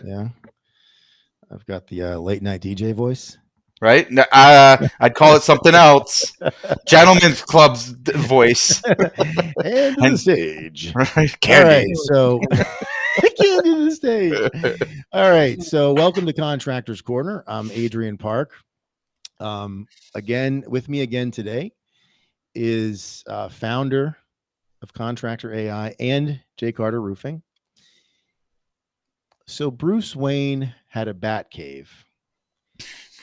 Yeah. I've got the late night DJ voice. Right? I'd call it something else. Gentleman's Club's voice. And to the stage. Right? All right. So, candy to the stage. All right. So, welcome to Contractor's Corner. I'm Adrian Park. Again, with me again today is founder of Contractor AI and J. Carter Roofing. So Bruce Wayne had a bat cave.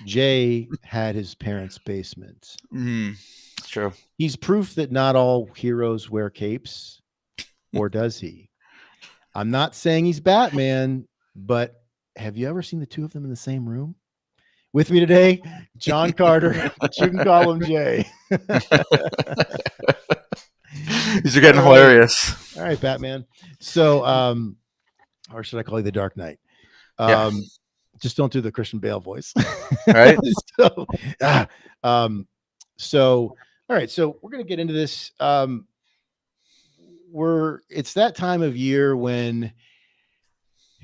Jay had his parents' basement. It's true. He's proof that not all heroes wear capes, or does he? I'm not saying he's Batman, but have you ever seen the two of them in the same room? With me today, John Carter. You can call him Jay. These are getting hilarious. All right, Batman. So, or should I call you the Dark Knight? Just don't do the Christian Bale voice. Right. So, all right. So we're going to get into this. It's that time of year when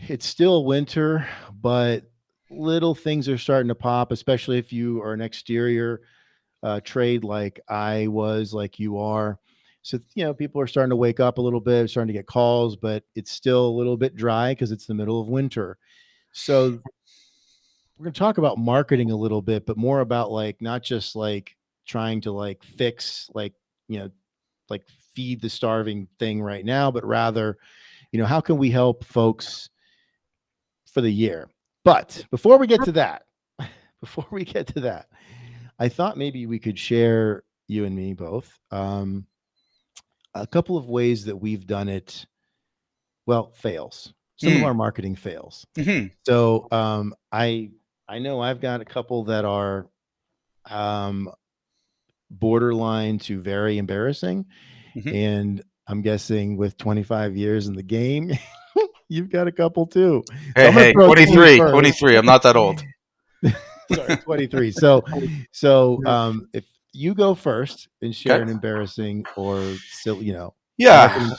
it's still winter, but little things are starting to pop, especially if you are an exterior trade like I was, like you are. So, people are starting to wake up a little bit, starting to get calls, but it's still a little bit dry because it's the middle of winter. So we're going to talk about marketing a little bit, but more about not just trying to fix, feed the starving thing right now, but rather, how can we help folks for the year? But before we get to that, I thought maybe we could share, you and me both, a couple of ways that we've done it. Well, fails. Some of our marketing fails. Mm-hmm. So I know I've got a couple that are borderline to very embarrassing. Mm-hmm. And I'm guessing with 25 years in the game, you've got a couple too. Hey, 23. I'm not that old. Sorry, 23. So if you go first and share an embarrassing or silly,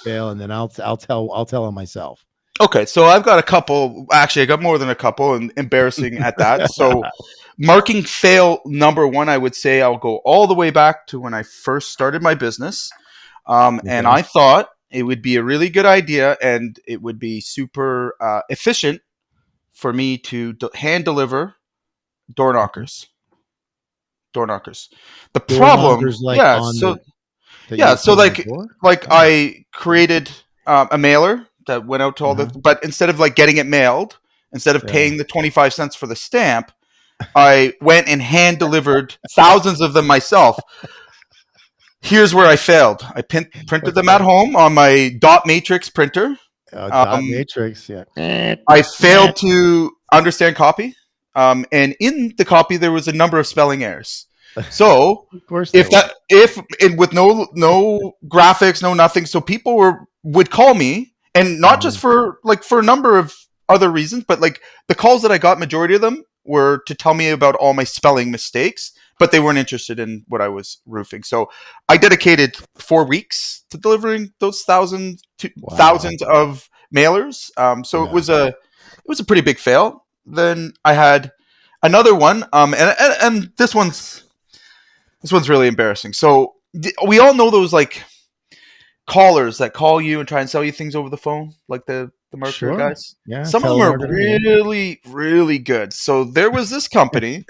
fail, and then I'll tell on myself. Okay, so I've got a couple. Actually, I got more than a couple, and embarrassing at that. So, marketing fail number one, I would say I'll go all the way back to when I first started my business, and I thought it would be a really good idea, and it would be super efficient for me to hand deliver door knockers. The problem, I created a mailer that went out to all but instead of getting it mailed, instead of paying the 25 cents for the stamp, I went and hand delivered thousands of them myself. Here's where I failed. I printed them at home on my dot matrix printer. Matrix, yeah. I failed to understand copy. And in the copy, there was a number of spelling errors. So with no graphics, no nothing. So people would call me, and not just for a number of other reasons, but the calls that I got, majority of them were to tell me about all my spelling mistakes, but they weren't interested in what I was roofing. So I dedicated 4 weeks to delivering those thousands of mailers. So it was a pretty big fail. Then I had another one, and this one's really embarrassing. So we all know those callers that call you and try and sell you things over the phone, like the marketer guys. Yeah, some of them are really, really good. So there was this company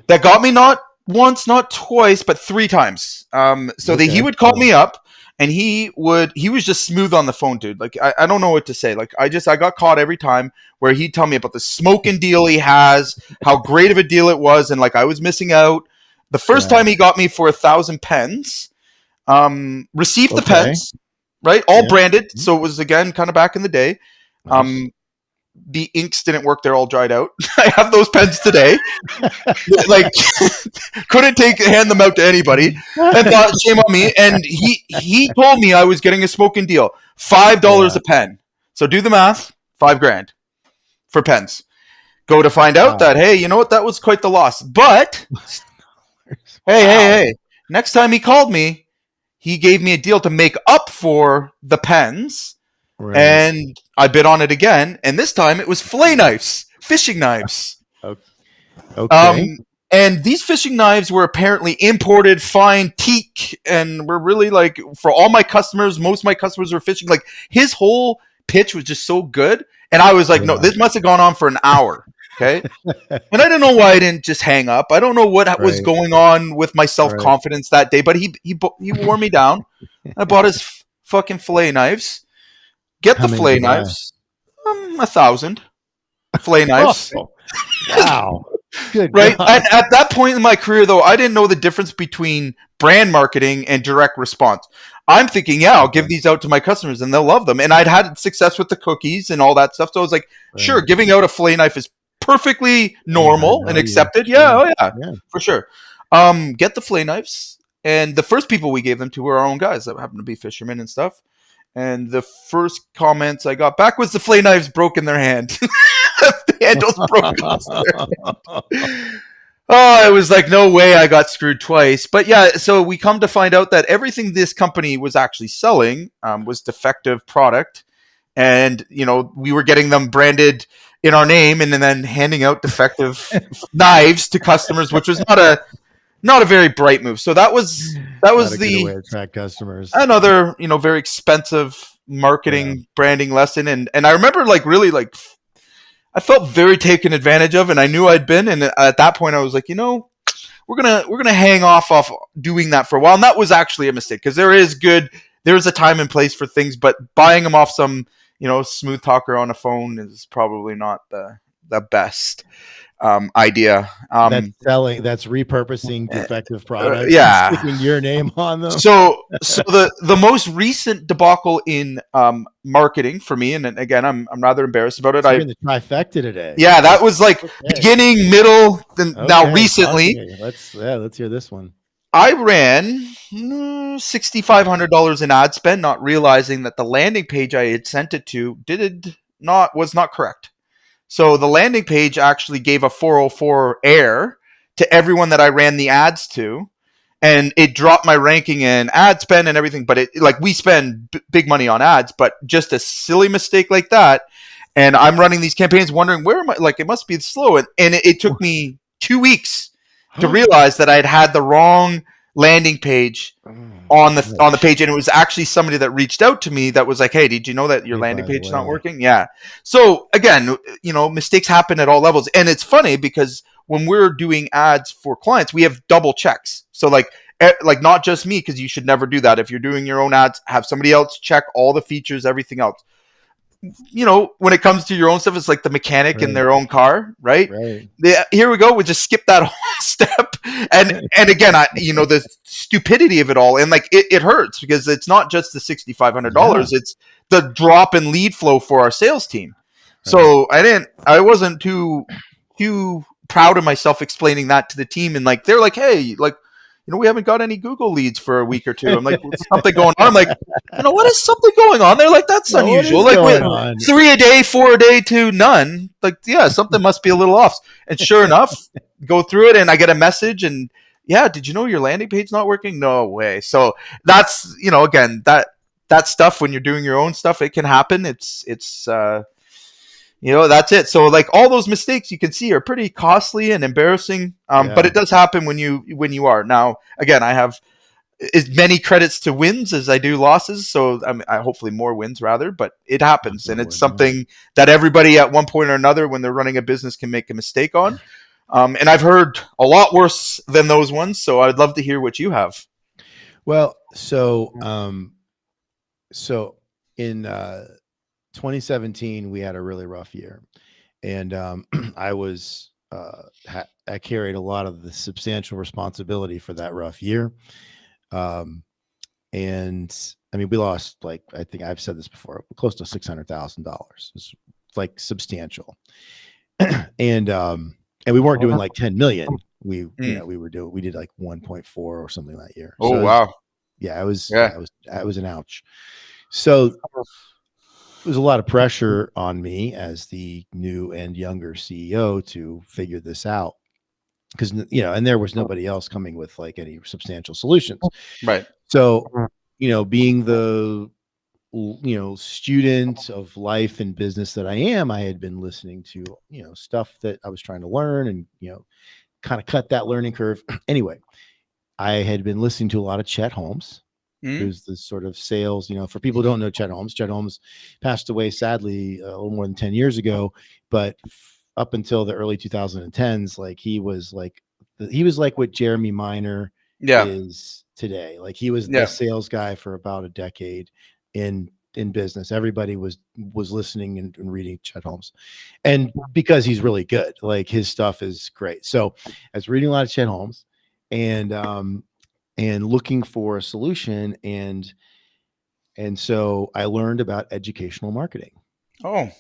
that got me not once, not twice, but 3 times. He would call me up. And he was just smooth on the phone, dude. I don't know what to say. I got caught every time where he'd tell me about the smoking deal he has, how great of a deal it was, and I was missing out. The first time he got me for 1,000 pens, received the pens, right? All branded. So it was, again, kind of back in the day. Nice. The inks didn't work. They're all dried out. I have those pens today. Couldn't hand them out to anybody. And thought, shame on me. And he told me I was getting a smoking deal. $5 a pen. So do the math. $5,000 for pens. Go to find out that, hey, you know what? That was quite the loss. But hey. Next time he called me, he gave me a deal to make up for the pens. Right. And I bid on it again, and this time it was fillet knives, fishing knives. Okay. And these fishing knives were apparently imported fine teak, and were really like, for all my customers, most of my customers were fishing. Like, his whole pitch was just so good, and I was like, no, this must have gone on for an hour. Okay. And I don't know why I didn't just hang up. I don't know what was going on with my self-confidence that day, but he wore me down. I bought his fucking fillet knives. Get the fillet knives. 1,000 fillet knives. Oh, wow. Good. Right. At that point in my career, though, I didn't know the difference between brand marketing and direct response. I'm thinking, yeah, I'll give these out to my customers and they'll love them. And I'd had success with the cookies and all that stuff. So I was like, sure, giving out a fillet knife is perfectly normal and accepted. Yeah, for sure. Get the fillet knives. And the first people we gave them to were our own guys that happened to be fishermen and stuff. And the first comments I got back was the fillet knives broke in their hand. The handle's broken off their hand. Oh, it was like, no way I got screwed twice. But yeah, so we come to find out that everything this company was actually selling was defective product. And, we were getting them branded in our name and then handing out defective knives to customers, which was not a very bright move. So that was the way to attract customers. Another, very expensive marketing branding lesson. And I remember really I felt very taken advantage of, and I knew I'd been. And at that point, I was like, we're gonna hang off doing that for a while. And that was actually a mistake, because there is a time and place for things, but buying them off some smooth talker on a phone is probably not the best idea. That's repurposing defective products. Yeah, sticking your name on them. So the most recent debacle in marketing for me, and again, I'm rather embarrassed about it. You're in the trifecta today. Yeah, that was beginning, middle, then now recently. Let's hear this one. I ran $6,500 in ad spend, not realizing that the landing page I had sent it to was not correct. So the landing page actually gave a 404 error to everyone that I ran the ads to, and it dropped my ranking in ad spend and everything. But we spend big money on ads, but just a silly mistake like that. And I'm running these campaigns wondering, where am I? It must be slow. And it took me 2 weeks to realize that I had the wrong landing page on the page, and it was actually somebody that reached out to me that was like, hey, did you know that your landing page is not working? Yeah. So again, mistakes happen at all levels. And it's funny because when we're doing ads for clients, we have double checks. So not just me, because you should never do that. If you're doing your own ads, have somebody else check all the features, everything else. When it comes to your own stuff, it's like the mechanic in their own car, right? Here we go. We just skip that whole step. And again, the stupidity of it all. And it hurts, because it's not just the $6,500. It's the drop in lead flow for our sales team. So I wasn't too proud of myself explaining that to the team. And they're like, hey, we haven't got any Google leads for a week or two. I'm like, what's something going on? I'm like, what is something going on? They're like, that's unusual. With 3 a day, 4 a day to none. Something must be a little off. And sure enough, go through it and I get a message and did you know your landing page not working? No way. So that's, again, that stuff, when you're doing your own stuff, it can happen. It's that's it. So all those mistakes you can see are pretty costly and embarrassing. But it does happen when you are. Now, again, I have as many credits to wins as I do losses. So I hopefully more wins rather, but it happens. And it's something that everybody at one point or another, when they're running a business, can make a mistake on. And I've heard a lot worse than those ones. So I'd love to hear what you have. Well, so in 2017, we had a really rough year, and I carried a lot of the substantial responsibility for that rough year. And I mean, we lost, I think I've said this before, close to $600,000. It's substantial. And we weren't doing 10 million. We did 1.4 or something that year. Oh, so wow. It was an ouch. So there's a lot of pressure on me as the new and younger CEO to figure this out, because and there was nobody else coming with any substantial solutions. Right. So being the student of life and business that I am, I had been listening to, stuff that I was trying to learn and, kind of cut that learning curve. Anyway, I had been listening to a lot of Chet Holmes, who's the sort of sales, for people who don't know Chet Holmes passed away sadly a little more than 10 years ago, but up until the early 2010s, like he was like what Jeremy Minor is today. Like he was the sales guy for about a decade in business. Everybody was listening and reading Chet Holmes, and because he's really good, like his stuff is great. So I was reading a lot of Chet Holmes and looking for a solution, and so I learned about educational marketing. And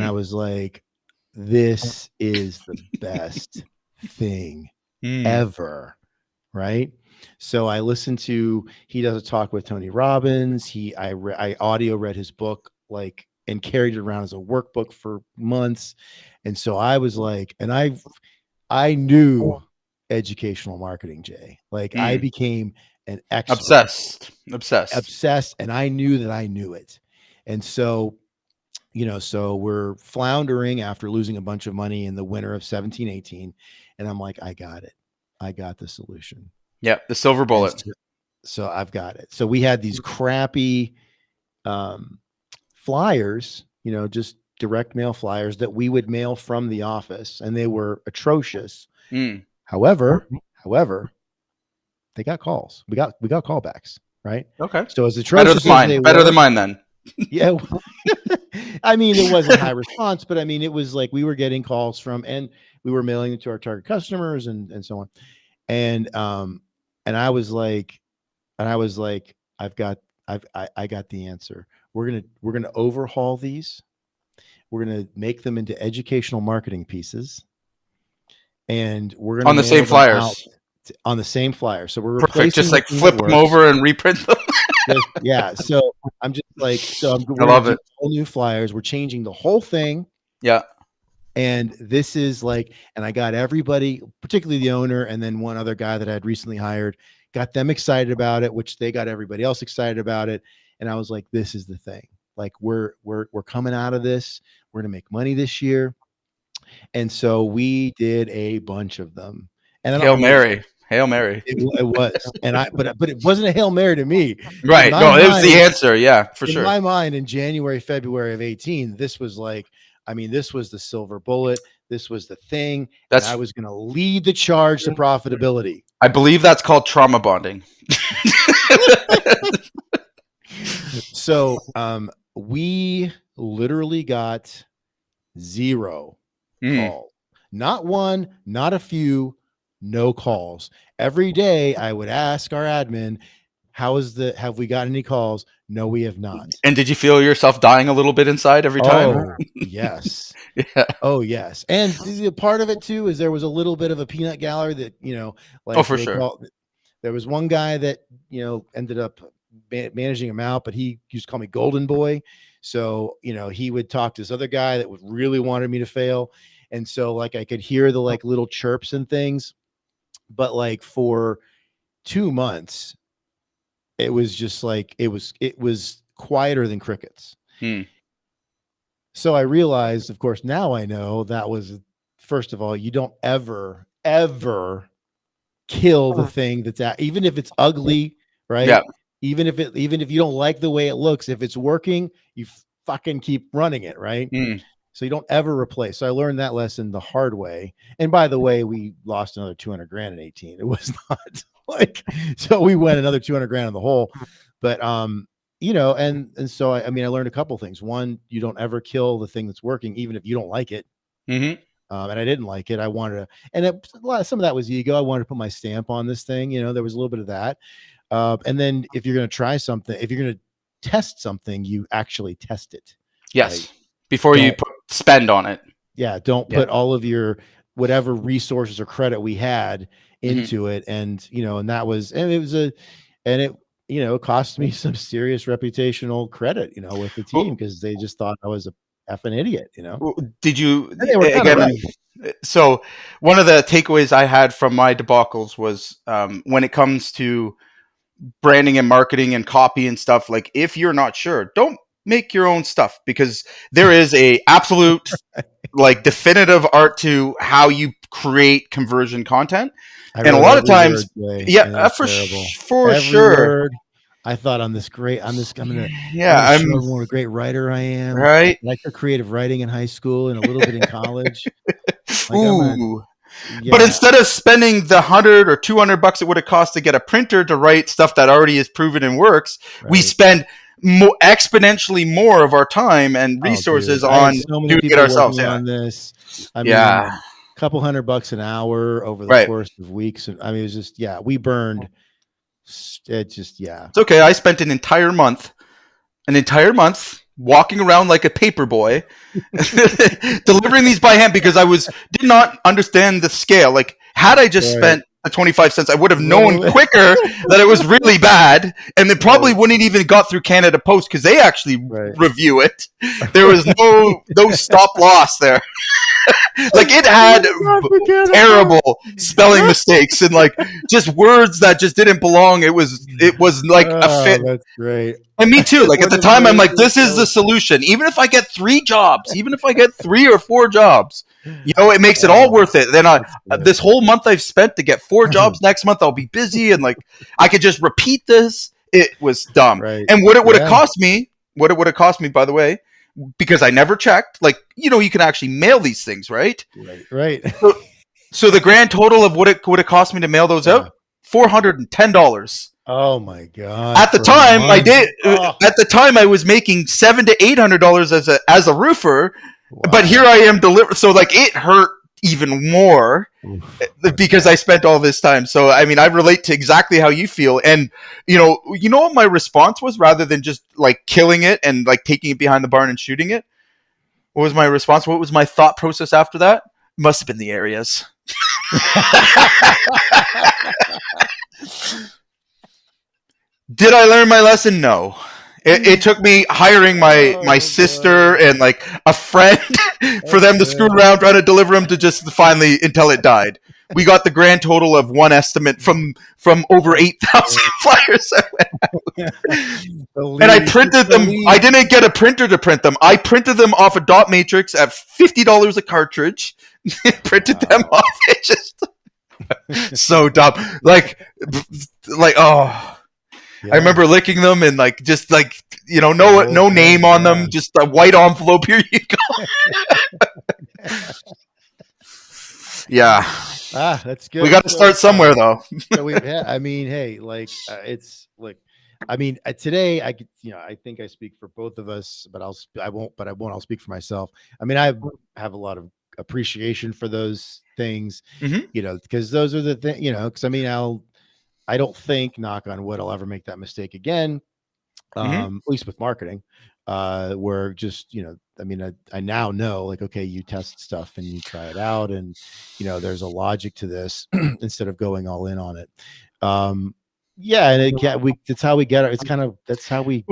I was like, this is the best thing ever, right? So I listened to, he does a talk with Tony Robbins. I audio read his book, like, and carried it around as a workbook for months. And so I was like, and I knew educational marketing, Jay. Like I became an expert. Obsessed. And I knew that I knew it. And so, so we're floundering after losing a bunch of money in the winter of 17-18. And I'm like, I got it. I got the solution. Yeah. The silver bullet. So I've got it. So we had these crappy flyers, just direct mail flyers that we would mail from the office, and they were atrocious. However, they got calls. We got callbacks, right? Okay. So as atrocious better than mine then. Yeah. I mean, it wasn't high response, but I mean, it was like we were getting calls from, and we were mailing it to our target customers and so on. And I was like, I got the answer. We're going to overhaul these. We're going to make them into educational marketing pieces. And we're going to on the same flyers. On the same flyer. So we're perfect. Just like flip them over and reprint them. Yeah. So I'm just like, I love it. All new flyers. We're changing the whole thing. Yeah. And this is like, and I got everybody, particularly the owner, and then one other guy that I had recently hired, got them excited about it, which they got everybody else excited about it. And I was like, this is the thing. Like we're coming out of this. We're going to make money this year. And so we did a bunch of them. And Hail Mary. It was, but it wasn't a Hail Mary to me. Right. No, it was the answer. Yeah, for sure. In my mind, in January, February of 18, this was like, I mean, this was the silver bullet. This was the thing. That I was going to lead the charge to profitability. I believe that's called trauma bonding. So, we literally got 0 calls. Not one, not a few. No calls. Every day I would ask our admin, have we got any calls? No, we have not. And did you feel yourself dying a little bit inside every time? Oh, yes. Yeah. Oh, yes. And part of it too is there was a little bit of a peanut gallery that, like, oh, for sure. There was one guy that, ended up managing him out, but he used to call me Golden Boy. So, he would talk to this other guy that would really wanted me to fail. And so like I could hear the like little chirps and things. But like for 2 months, it was just like, it was quieter than crickets. So I realized, of course, now I know that was, first of all, you don't ever kill the thing that's even if it's ugly, right? Yeah. Even if you don't like the way it looks, if it's working, you fucking keep running it, right? So you don't ever replace. So I learned that lesson the hard way. And by the way, we lost another 200 grand in 18. It was not like, so we went another 200 grand in the hole. But, and so, I mean, I learned a couple things. One, you don't ever kill the thing that's working, even if you don't like it. And I didn't like it. I wanted to, and some of that was ego. I wanted to put my stamp on this thing. There was a little bit of that. And then if you're going to try something, if you're going to test something, you actually test it. Yes. Right? Before you spend on it. Yeah. Don't put all of your whatever resources or credit we had into it. And, and that was, and it was it cost me some serious reputational credit, with the team, because they just thought I was a effing idiot, Did you, again, so one of the takeaways I had from my debacles was when it comes to branding and marketing and copy and stuff, like if you're not sure, don't make your own stuff, because there is a absolute like definitive art to how you create conversion content. I And a wrote lot of every times, word, Jay, and it yeah, was for terrible. for Every sure. word. I thought I'm gonna Yeah, show everyone what a great writer I am. right. And I took creative writing in high school and a little bit in college. Like Ooh. But yeah, instead of spending the $100 or $200 it would have cost to get a printer to write stuff that already is proven and works, we right. spend exponentially more of our time and Oh, resources dude, I had on so many doing it people ourselves. working Yeah, on this. I mean, yeah, like a couple $100 an hour over the right. course of weeks. And I mean, it was just, yeah, we burned it just, yeah. It's okay. I spent an entire month walking around like a paper boy, delivering these by hand because did not understand the scale. Like, had I just Right. spent the 25 cents, I would have known Literally. quicker that it was really bad, and it probably Right. wouldn't even got through Canada Post because they actually Right. review it. There was no stop loss there. Like, it had terrible spelling mistakes and like just words that just didn't belong. It was like a fit. That's great. And me too. Like, at What the a time, I'm great like, this is the solution. Even if I get 3 jobs, even if I get 3 or 4 jobs, it makes it all worth it. Then this whole month I've spent to get 4 jobs. Next month I'll be busy, and like I could just repeat this. It was dumb. Right. And what it would have cost me, by the way, because I never checked. Like, you can actually mail these things, right? Right. So the grand total of what it would have cost me to mail those out, $410. Oh my god! At the time, I did. At the time, I was making $700 to $800 as a roofer, but here I am deliver. So like, it hurt even more because I spent all this time. So I mean, I relate to exactly how you feel. And you know what my response was, rather than just like killing it and like taking it behind the barn and shooting it. What was my response? What was my thought process after that? Must have been the areas. Did I learn my lesson? No. It took me hiring my sister and like a friend for them to screw around trying to deliver them to just finally until it died. We got the grand total of one estimate from over 8,000 flyers. And I printed them. I didn't get a printer to print them. I printed them off a dot matrix at $50 a cartridge. Printed them off. It just so dumb. Like oh. Yeah. I remember licking them and like just like no name on them, just a white envelope. Here you go. Yeah. That's good. We got to start somewhere though. I mean, hey, like it's like, I mean, today I could, I think I speak for both of us, but I won't. I'll speak for myself. I mean, I have a lot of appreciation for those things, because those are the things, because I mean, I don't think, knock on wood, I'll ever make that mistake again. At least with marketing, where just, I mean, I now know, like, okay, you test stuff and you try it out, and there's a logic to this instead of going all in on it. Yeah, and that's how we get it. It's kind of, that's how we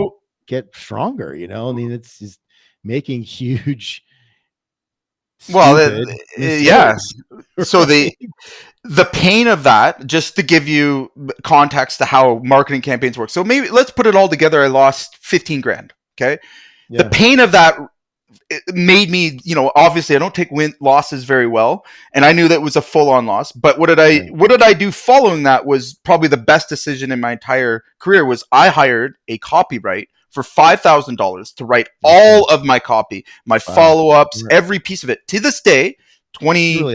get stronger. I mean, it's just making huge. Well, yeah. So the pain of that, just to give you context to how marketing campaigns work. So maybe let's put it all together. I lost 15 grand. Okay. Yeah. The pain of that made me, obviously I don't take losses very well. And I knew that was a full on loss, but what did I do following that was probably the best decision in my entire career. Was I hired a copyright for $5,000 to write all of my copy, my follow-ups, every piece of it. To this day, 21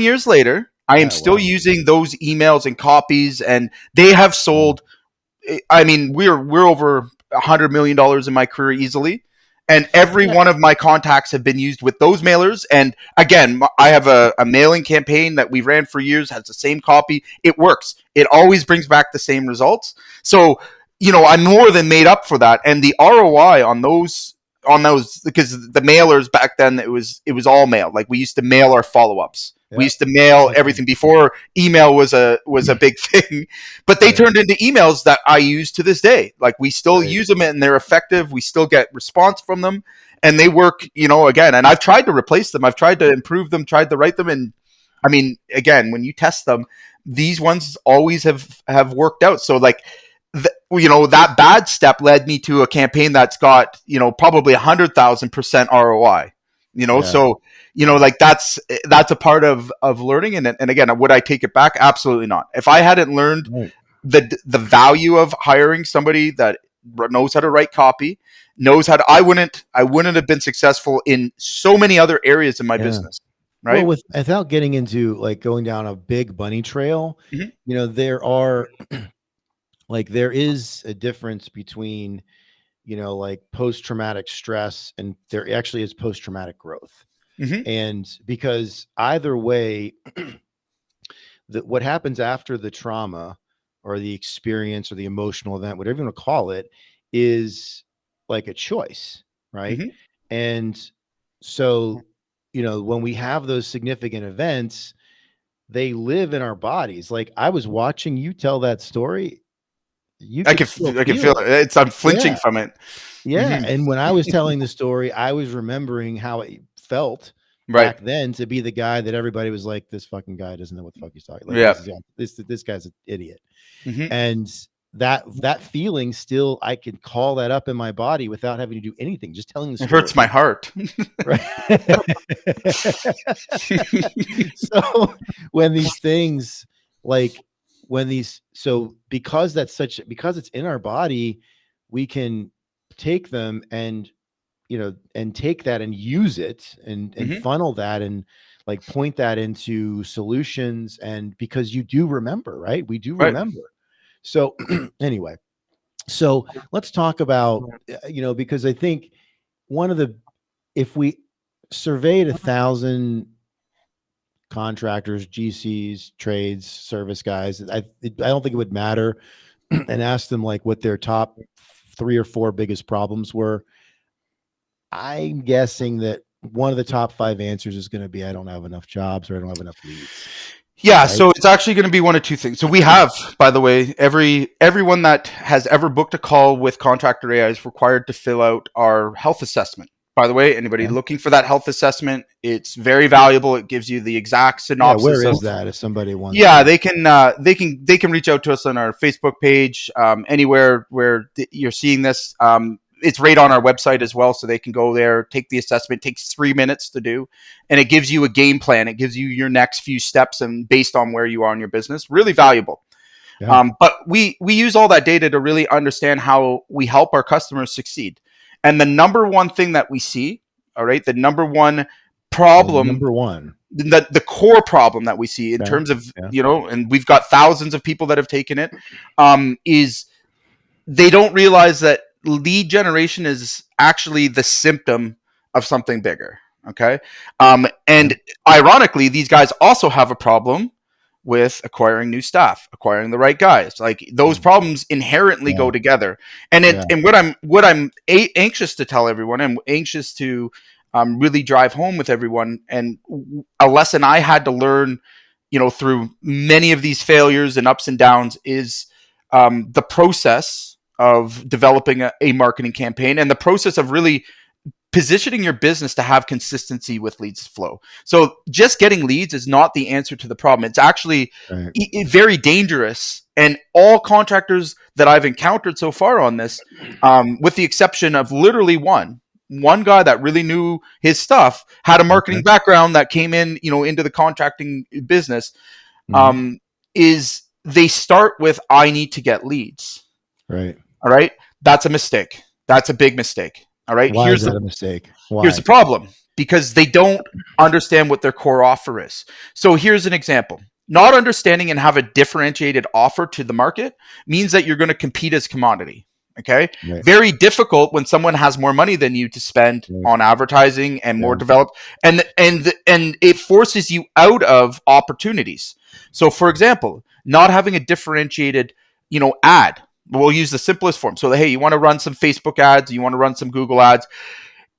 years later, I am still using those emails and copies, and they have sold. I mean, we're over $100 million in my career easily, and every one of my contacts have been used with those mailers. And again, I have a mailing campaign that we ran for years, has the same copy. It works. It always brings back the same results. So, I'm more than made up for that. And the ROI on those, because the mailers back then, it was all mail. Like, we used to mail our follow-ups. Yeah. We used to mail everything before email was a big thing, but they turned into emails that I use to this day. Like, we still use them and they're effective. We still get response from them, and they work, again, and I've tried to replace them. I've tried to improve them, tried to write them. And I mean, again, when you test them, these ones always have worked out. So like, that bad step led me to a campaign that's got, probably 100,000% ROI, so, like that's a part of learning. And again, would I take it back? Absolutely not. If I hadn't learned Right. the value of hiring somebody that knows how to write copy, knows how to, I wouldn't have been successful in so many other areas in my business. Right. Well, without getting into like going down a big bunny trail, there are there is a difference between, like post-traumatic stress, and there actually is post-traumatic growth. And because either way, what happens after the trauma or the experience or the emotional event, whatever you want to call it, is like a choice, right? And so, when we have those significant events, they live in our bodies. Like I was watching you tell that story. I can feel it. I'm flinching from it. Yeah. And when I was telling the story, I was remembering how it felt right back then to be the guy that everybody was like, this fucking guy doesn't know what the fuck he's talking. Like, this guy's an idiot. And that feeling still, I can call that up in my body without having to do anything, just telling the story. It hurts my heart. Right. So when these things because it's in our body, we can take them and take that and use it and funnel that and like point that into solutions. And because you do remember, right? We do remember. So anyway, so let's talk about, because I think if we surveyed 1,000 contractors, GCs, trades, service guys, I don't think it would matter, and ask them like what their top 3 or 4 biggest problems were. I'm guessing that one of the top 5 answers is going to be, I don't have enough jobs or I don't have enough leads. Yeah, right? So it's actually going to be one of 2 things. So we have, by the way, everyone that has ever booked a call with Contractor AI is required to fill out our health assessment. By the way, anybody looking for that health assessment, it's very valuable. It gives you the exact synopsis. Where is that? If somebody wants, they can reach out to us on our Facebook page, anywhere where you're seeing this. It's right on our website as well, so they can go there, take the assessment. It takes 3 minutes to do, and it gives you a game plan. It gives you your next few steps, and based on where you are in your business, really valuable. Yeah. But we use all that data to really understand how we help our customers succeed. And the number one thing that we see, all right, the number one problem, the core problem that we see in terms of, and we've got thousands of people that have taken it, is they don't realize that lead generation is actually the symptom of something bigger. Okay. And ironically, these guys also have a problem with acquiring new staff, acquiring the right guys. Like those problems inherently go together. And and what I'm anxious to tell everyone, and anxious to really drive home with everyone, and a lesson I had to learn, through many of these failures and ups and downs, is the process of developing a marketing campaign, and the process of really positioning your business to have consistency with leads flow. So just getting leads is not the answer to the problem. It's actually very dangerous. And all contractors that I've encountered so far on this, with the exception of literally one guy that really knew his stuff, had a marketing background that came in, into the contracting business, is they start with, I need to get leads. Right. All right. That's a mistake. That's a big mistake. All right. Why is that a mistake? Why? Here's the problem. Because they don't understand what their core offer is. So here's an example. Not understanding and have a differentiated offer to the market means that you're going to compete as commodity. Okay. Right. Very difficult when someone has more money than you to spend on advertising and more developed, and it forces you out of opportunities. So for example, not having a differentiated, ad. We'll use the simplest form. So, hey, you want to run some Facebook ads, you want to run some Google ads.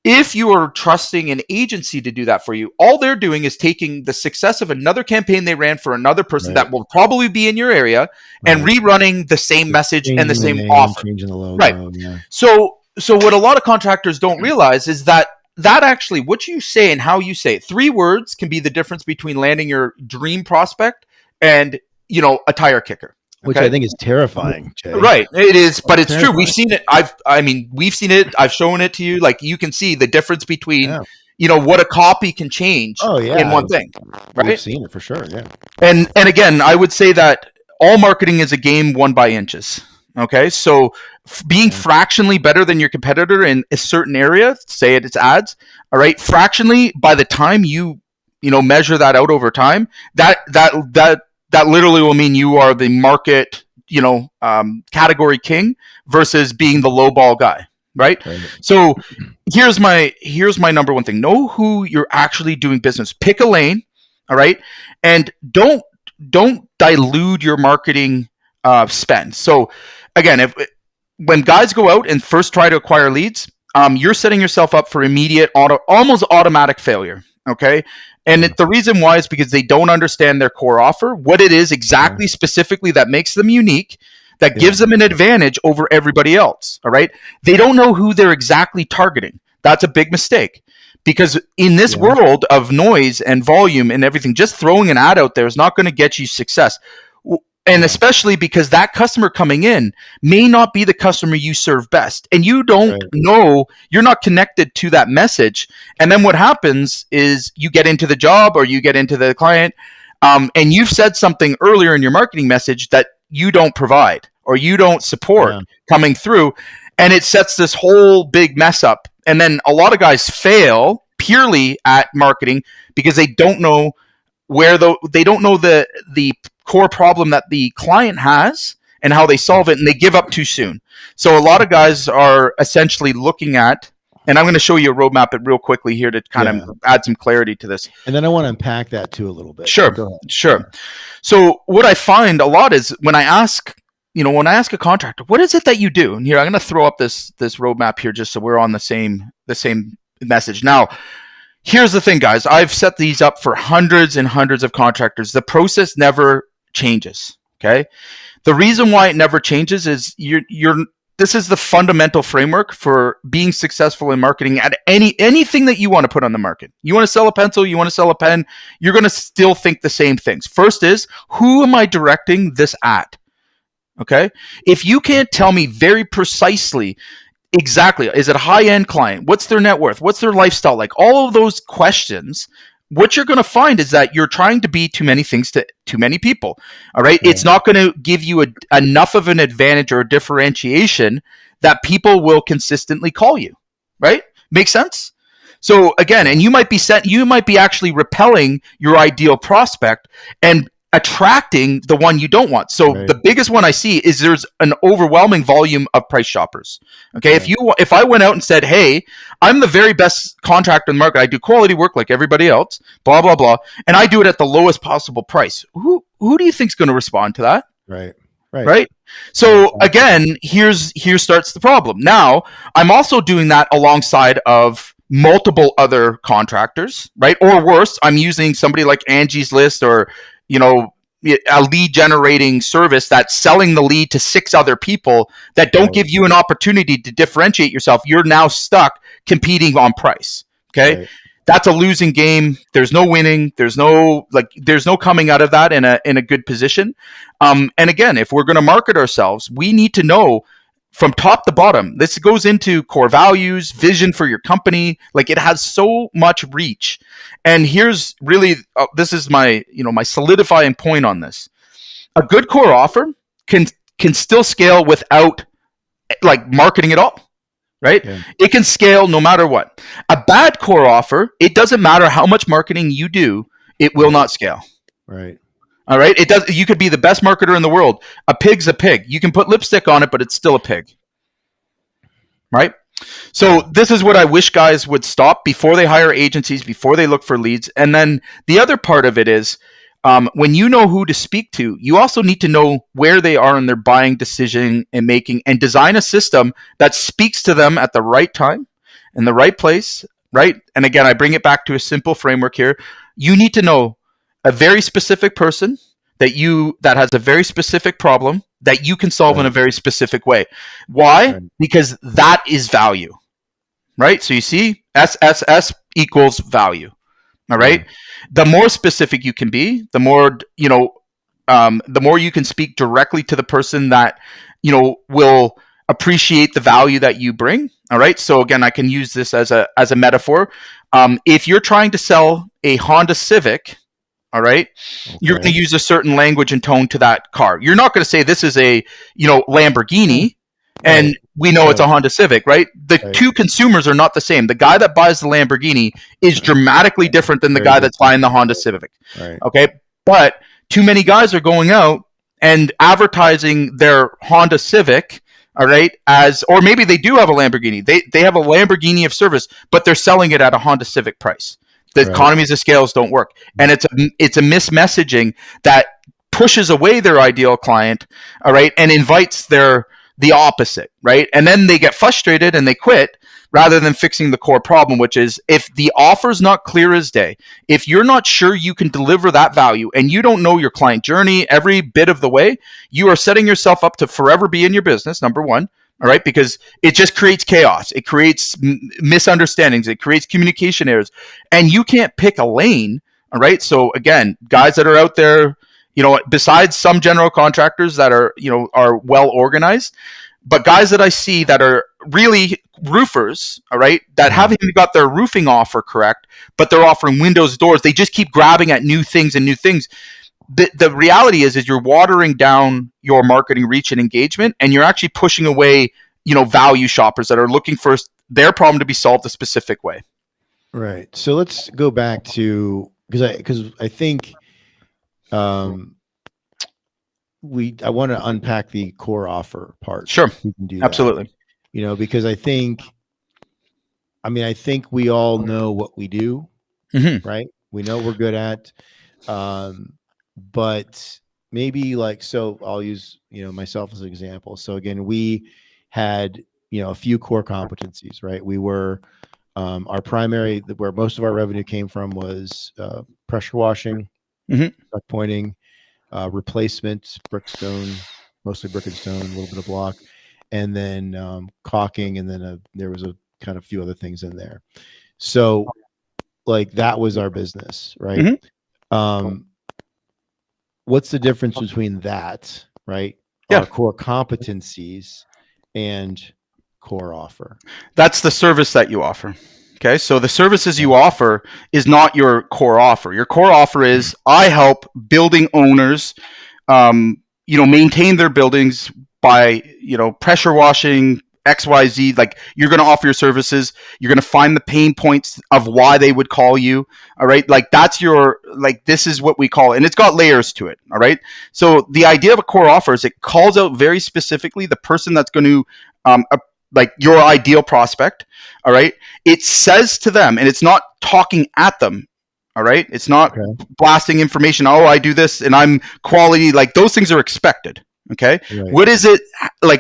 If you are trusting an agency to do that for you, all they're doing is taking the success of another campaign they ran for another person that will probably be in your area and rerunning the same message and the same offer. Changing the logo. Right. Yeah. So what a lot of contractors don't realize is that actually what you say and how you say it, 3 words can be the difference between landing your dream prospect and a tire kicker. Which I think is terrifying, Jay. Right. It is, but it's true. We've seen it. We've seen it. I've shown it to you. Like, you can see the difference between, what a copy can change in one thing. Right. We've seen it for sure. Yeah. And again, I would say that all marketing is a game won by inches. Okay. So being fractionally better than your competitor in a certain area, say it's ads. All right. Fractionally, by the time you measure that out over time, that literally will mean you are the market, category king versus being the low ball guy, right? So here's my number one thing: know who you're actually doing business. Pick a lane, all right, and don't dilute your marketing spend. So again, when guys go out and first try to acquire leads, you're setting yourself up for immediate, almost automatic failure. Okay. And the reason why is because they don't understand their core offer, what it is exactly specifically that makes them unique, that gives them an advantage over everybody else. All right. They don't know who they're exactly targeting. That's a big mistake, because in this world of noise and volume and everything, just throwing an ad out there is not going to get you success. And especially because that customer coming in may not be the customer you serve best. And you don't know, you're not connected to that message. And then what happens is you get into the job or you get into the client, and you've said something earlier in your marketing message that you don't provide or you don't support coming through. And it sets this whole big mess up. And then a lot of guys fail purely at marketing because they don't know they don't know the core problem that the client has and how they solve it, and they give up too soon. So a lot of guys are essentially looking at, and I'm going to show you a roadmap real quickly here to kind of add some clarity to this. And then I want to unpack that too a little bit. Sure. So what I find a lot is when I ask a contractor, what is it that you do? And here, I'm going to throw up this roadmap here just so we're on the same message. Now, here's the thing, guys. I've set these up for hundreds and hundreds of contractors. The process never changes. Okay. The reason why it never changes is this is the fundamental framework for being successful in marketing at anything that you want to put on the market. You want to sell a pencil, you want to sell a pen, you're going to still think the same things. First is, who am I directing this at? Okay. If you can't tell me very precisely, exactly, is it a high-end client? What's their net worth? What's their lifestyle like? All of those questions, what you're going to find is that you're trying to be too many things to too many people. All right. It's not going to give you enough of an advantage or a differentiation that people will consistently call you. Right? Makes sense? So again, and you might be actually repelling your ideal prospect and attracting the one you don't want. So the biggest one I see is there's an overwhelming volume of price shoppers. Okay. If I went out and said, hey, I'm the very best contractor in the market, I do quality work like everybody else, blah, blah, blah, and I do it at the lowest possible price. Who do you think is going to respond to that? Right. So again, here starts the problem. Now, I'm also doing that alongside of multiple other contractors, right? Or worse, I'm using somebody like Angie's List or a lead generating service that's selling the lead to 6 other people that don't give you an opportunity to differentiate yourself. You're now stuck competing on price. Okay. That's a losing game. There's no winning. There's no coming out of that in a good position. And again, if we're going to market ourselves, we need to know from top to bottom. This goes into core values, vision for your company. Like, it has so much reach. And here's really, this is my solidifying point on this. A good core offer can still scale without marketing at all. Right? Yeah. It can scale no matter what. A bad core offer, it doesn't matter how much marketing you do, it will not scale. Right. All right. It does. You could be the best marketer in the world. A pig's a pig. You can put lipstick on it, but it's still a pig. Right. So this is what I wish guys would stop before they hire agencies, before they look for leads. And then the other part of it is, when you know who to speak to, you also need to know where they are in their buying decision and making, and design a system that speaks to them at the right time, in the right place, right? And again, I bring it back to a simple framework here. You need to know a very specific person that has a very specific problem that you can solve in a very specific way. Why? Because that is value, right? So you see, SSS equals value. All right. The more specific you can be, the more, the more you can speak directly to the person that, will appreciate the value that you bring. All right. So again, I can use this as a metaphor. If you're trying to sell a Honda Civic, all right, you're going to use a certain language and tone to that car. You're not going to say this is a, Lamborghini, and we know it's a Honda Civic, right? The two consumers are not the same. The guy that buys the Lamborghini is dramatically different than the guy that's buying the Honda Civic. Okay. But too many guys are going out and advertising their Honda Civic, all right, or maybe they do have a Lamborghini. They have a Lamborghini of service, but they're selling it at a Honda Civic price. The economies of scales don't work, and it's a mismessaging that pushes away their ideal client, all right, and invites the opposite, right? And then they get frustrated and they quit rather than fixing the core problem, which is if the offer is not clear as day, if you're not sure you can deliver that value and you don't know your client journey every bit of the way, you are setting yourself up to forever be in your business, number one. All right, because it just creates chaos. It creates misunderstandings. It creates communication errors, and you can't pick a lane. All right. So again, guys that are out there, besides some general contractors that are well organized, but guys that I see that are really roofers, all right, that haven't even got their roofing offer correct, but they're offering windows, doors. They just keep grabbing at new things and new things. The reality is you're watering down your marketing reach and engagement, and you're actually pushing away, value shoppers that are looking for their problem to be solved a specific way. Right. So let's go back to, because I think I want to unpack the core offer part. Sure. We can do absolutely. That. Because I think we all know what we do, right? We know we're good at, but maybe so I'll use, myself as an example. So again, we had, a few core competencies, right? We were, our primary, where most of our revenue came from was pressure washing, duct pointing, replacement, brickstone, mostly brick and stone, a little bit of block, and then caulking, and then there was a kind of few other things in there. So that was our business, right? What's the difference between that, right? Our core competencies and core offer? That's the service that you offer. Okay. So the services you offer is not your core offer. Your core offer is I help building owners, maintain their buildings by, pressure washing, XYZ. You're going to offer your services. You're going to find the pain points of why they would call you. All right. That's this is what we call it. And it's got layers to it. All right. So the idea of a core offer is it calls out very specifically the person that's going to, your ideal prospect. All right. It says to them, and it's not talking at them. All right. It's not blasting information. Oh, I do this and I'm quality. Those things are expected. Okay. Right. What is it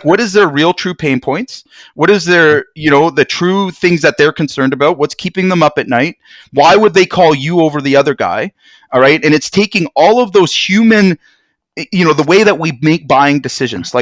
what is their real true pain points? What is their, the true things that they're concerned about? What's keeping them up at night? Why would they call you over the other guy? All right. And it's taking all of those human, the way that we make buying decisions.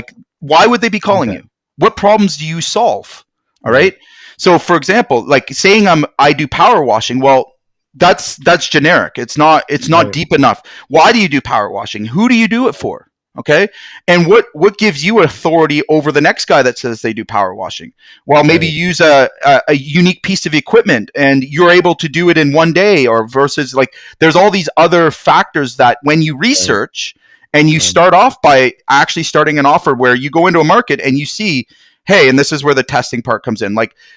Why would they be calling you? What problems do you solve? All right. So for example, saying I do power washing. Well, that's generic. It's not deep enough. Why do you do power washing? Who do you do it for? Okay. And what gives you authority over the next guy that says they do power washing? Well, maybe use a unique piece of equipment and you're able to do it in one day, or versus there's all these other factors that when you research and you start off by actually starting an offer where you go into a market and you see, hey, and this is where the testing part comes in.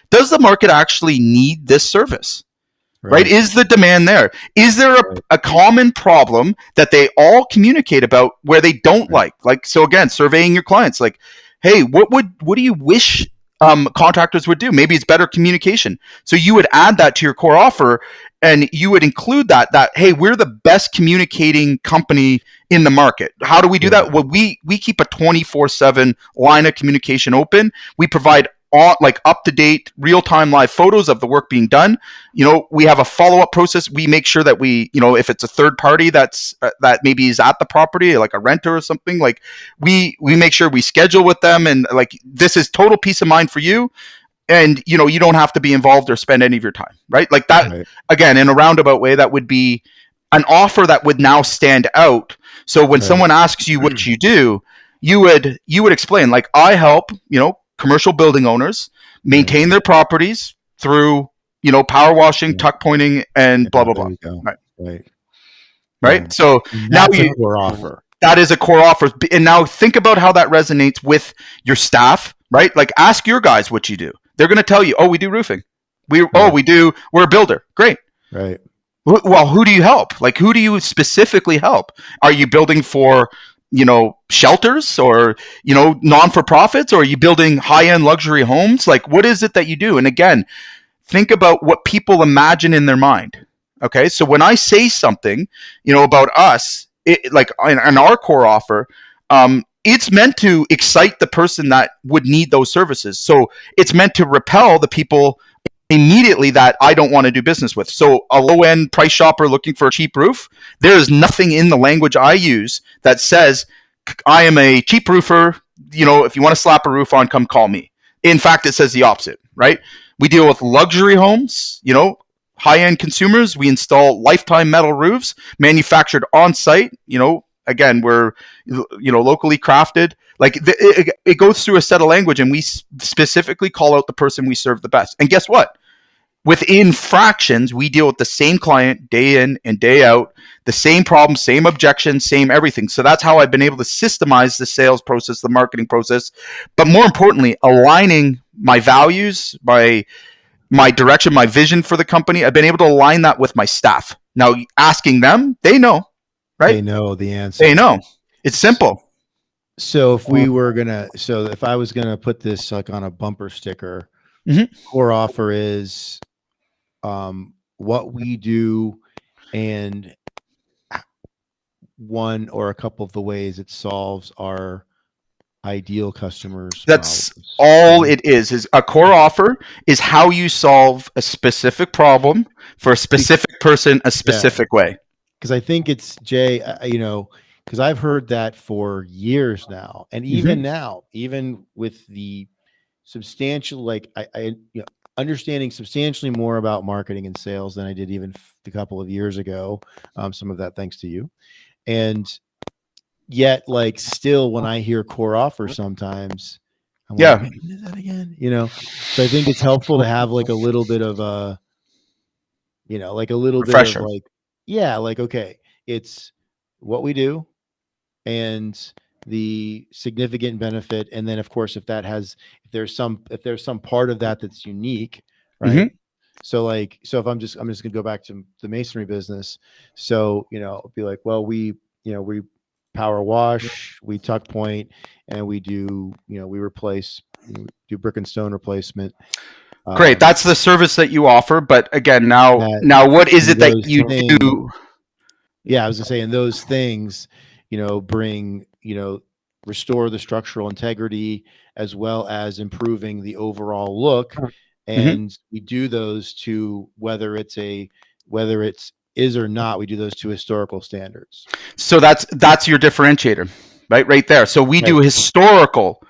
Does the market actually need this service? Right? Is the demand there? Is there a common problem that they all communicate about where they don't like? So again, surveying your clients, hey, what do you wish contractors would do? Maybe it's better communication. So you would add that to your core offer, and you would include that hey, we're the best communicating company in the market. How do we do that? Well, we keep a 24/7 line of communication open. We provide up-to-date real-time live photos of the work being done. We have a follow-up process. We make sure that we, if it's a third party that maybe is at the property, like a renter or something, we make sure we schedule with them, and this is total peace of mind for you. And you don't have to be involved or spend any of your time, right? Again, in a roundabout way, that would be an offer that would now stand out. So when someone asks you what you do, you would explain, like, I help, commercial building owners maintain their properties through, power washing, tuck pointing, and blah, blah, blah. Right. So now a core offer. That is a core offer. And now think about how that resonates with your staff, right? Like, ask your guys what you do. They're going to tell you, oh, we do roofing. We're a builder. Great. Right. Well, who do you help? Like, who do you specifically help? Are you building for, shelters or, non-for-profits, or are you building high-end luxury homes? Like, what is it that you do? And again, think about what people imagine in their mind. Okay. So when I say something, about us, like in our core offer, it's meant to excite the person that would need those services. So it's meant to repel the people immediately that I don't want to do business with. So a low-end price shopper looking for a cheap roof, there is nothing in the language I use that says, I am a cheap roofer. If you want to slap a roof on, come call me. In fact, it says the opposite, right? We deal with luxury homes, high-end consumers. We install lifetime metal roofs manufactured on site. Again, we're, locally crafted. Like, it goes through a set of language, and we specifically call out the person we serve the best. And guess what? Within fractions, we deal with the same client day in and day out, the same problem, same objection, same everything. So that's how I've been able to systemize the sales process, the marketing process, but more importantly, aligning my values, my direction, my vision for the company. I've been able to align that with my staff. Now, asking them, they know, right? They know the answer. They know. It's simple. So if I was going to put this like on a bumper sticker, core offer is what we do and one or a couple of the ways it solves our ideal customers. That's problems. All it is a core offer is how you solve a specific problem for a specific person, a specific way. Because I think it's, Jay, because I've heard that for years now. And even now, even with the substantial, like I understanding substantially more about marketing and sales than I did even a couple of years ago. Some of that thanks to you. And yet, like, still when I hear core offer sometimes, I'm like, what is that again? So I think it's helpful to have like a little bit of a, like a little refresher. Bit of like, okay, it's what we do and the significant benefit. And then of course, if there's some part of that that's unique, right? So if I'm just gonna go back to the masonry business. So, be like, well, we power wash, we tuck point, and we do, we replace, do brick and stone replacement. Great. That's the service that you offer. But again, now what is it that you do? Yeah, I was gonna say, and those things, bring, restore the structural integrity as well as improving the overall look. And we do those to whether it's is or not, we do those to historical standards. So that's your differentiator, right there. So we do historical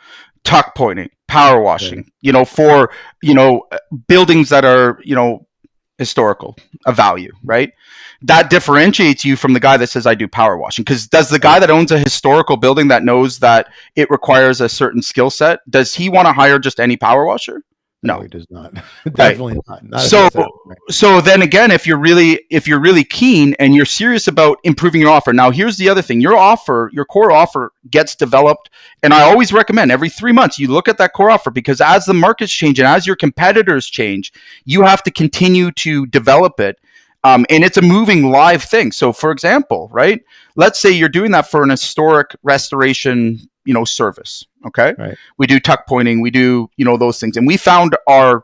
tuck pointing, power washing, for, buildings that are, historical, a value, right? That differentiates you from the guy that says, I do power washing. Because does the guy that owns a historical building that knows that it requires a certain skill set, does he want to hire just any power washer? No, he does not. Definitely not. So then again, if you're really keen and you're serious about improving your offer, now here's the other thing: your core offer gets developed, and I always recommend every 3 months you look at that core offer, because as the markets change and as your competitors change, you have to continue to develop it. And it's a moving live thing. So for example, right, let's say you're doing that for an historic restoration, service. Okay. Right. We do tuck pointing, we do, those things. And we found our